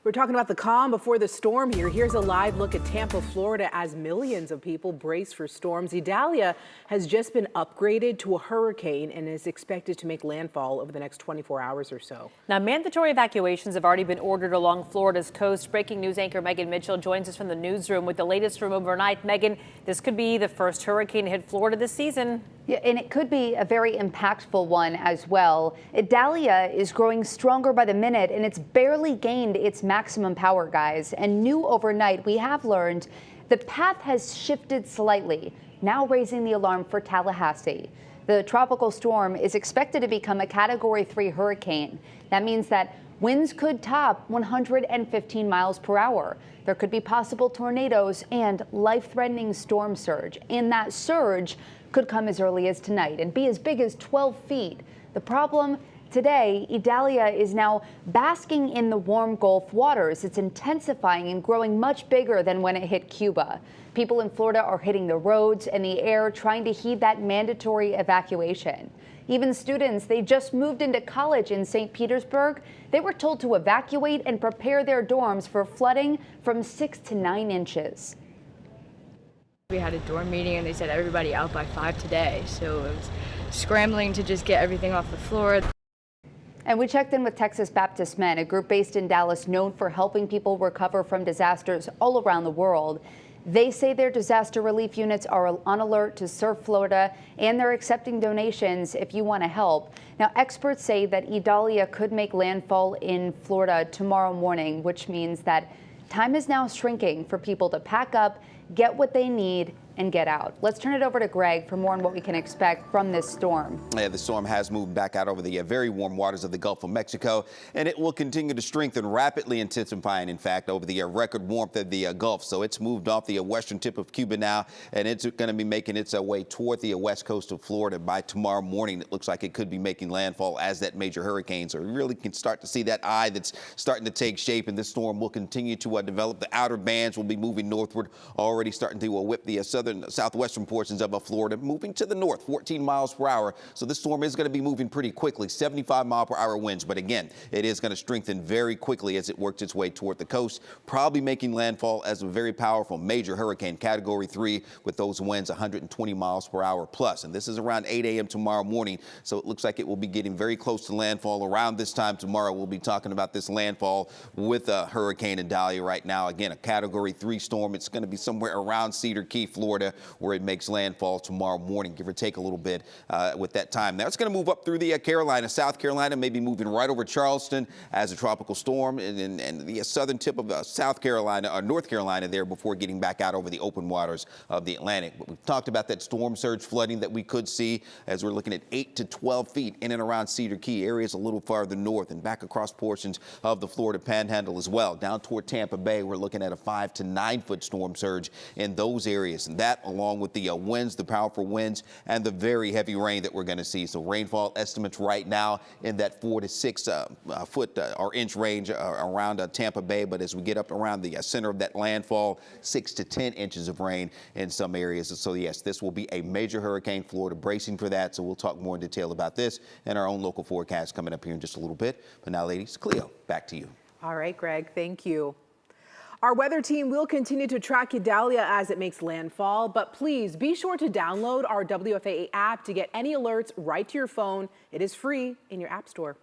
We're talking about the calm before the storm here. Here's a live look at Tampa, Florida, as millions of people brace for storms. Idalia has just been upgraded to a hurricane and is expected to make landfall over the next 24 hours or so. Now, mandatory evacuations have already been ordered along Florida's coast. Breaking news anchor Megan Mitchell joins us from the newsroom with the latest from overnight. Megan, this could be the first hurricane to hit Florida this season. Yeah, and it could be a very impactful one as well. Idalia is growing stronger by the minute, and it's barely gained its maximum power, guys. And new overnight, we have learned the path has shifted slightly, now raising the alarm for Tallahassee. The tropical storm is expected to become a Category 3 hurricane. That means that winds could top 115 miles per hour. There could be possible tornadoes and life-threatening storm surge. And that surge could come as early as tonight and be as big as 12 feet. The problem today, Idalia is now basking in the warm Gulf waters. It's intensifying and growing much bigger than when it hit Cuba. People in Florida are hitting the roads and the air trying to heed that mandatory evacuation. Even students, they just moved into college in St. Petersburg. They were told to evacuate and prepare their dorms for flooding from 6 to 9 inches. We had a dorm meeting and they said everybody out by 5 today. So it was scrambling to just get everything off the floor. And we checked in with Texas Baptist Men, a group based in Dallas known for helping people recover from disasters all around the world. They say their disaster relief units are on alert to serve Florida, and they're accepting donations if you want to help. Now, experts say that Idalia could make landfall in Florida tomorrow morning, which means that time is now shrinking for people to pack up, get what they need, and get out. Let's turn it over to Greg for more on what we can expect from this storm. Yeah, the storm has moved back out over the very warm waters of the Gulf of Mexico, and it will continue to strengthen, rapidly intensifying, in fact, over the record warmth of the Gulf. So it's moved off the western tip of Cuba now, and it's going to be making its way toward the west coast of Florida by tomorrow morning. It looks like it could be making landfall as that major hurricane. So we really can start to see that eye that's starting to take shape, and this storm will continue to develop. The outer bands will be moving northward, already starting to whip the southwestern portions of Florida, moving to the north, 14 miles per hour. So this storm is going to be moving pretty quickly, 75-mile-per-hour winds. But again, it is going to strengthen very quickly as it works its way toward the coast, probably making landfall as a very powerful major hurricane, Category 3, with those winds 120 miles per hour plus. And this is around 8 a.m. tomorrow morning. So it looks like it will be getting very close to landfall around this time tomorrow. We'll be talking about this landfall with Hurricane Idalia right now. Again, a Category 3 storm. It's going to be somewhere around Cedar Key, Florida, where it makes landfall tomorrow morning, give or take a little bit with that time. Now it's going to move up through the Carolinas, South Carolina, maybe moving right over Charleston as a tropical storm, and the southern tip of South Carolina or North Carolina there before getting back out over the open waters of the Atlantic. But we've talked about that storm surge flooding that we could see as we're looking at 8 to 12 feet in and around Cedar Key, areas a little farther north and back across portions of the Florida Panhandle as well. Down toward Tampa Bay, we're looking at a 5 to 9 foot storm surge in those areas, and that along with the winds, the powerful winds, and the very heavy rain that we're going to see. So rainfall estimates right now in that 4 to 6 foot or inch range around Tampa Bay. But as we get up around the center of that landfall, 6 to 10 inches of rain in some areas. So yes, this will be a major hurricane. Florida bracing for that. So we'll talk more in detail about this and our own local forecast coming up here in just a little bit. But now, ladies, Cleo, back to you. All right, Greg, thank you. Our weather team will continue to track Idalia as it makes landfall, but please be sure to download our WFAA app to get any alerts right to your phone. It is free in your app store.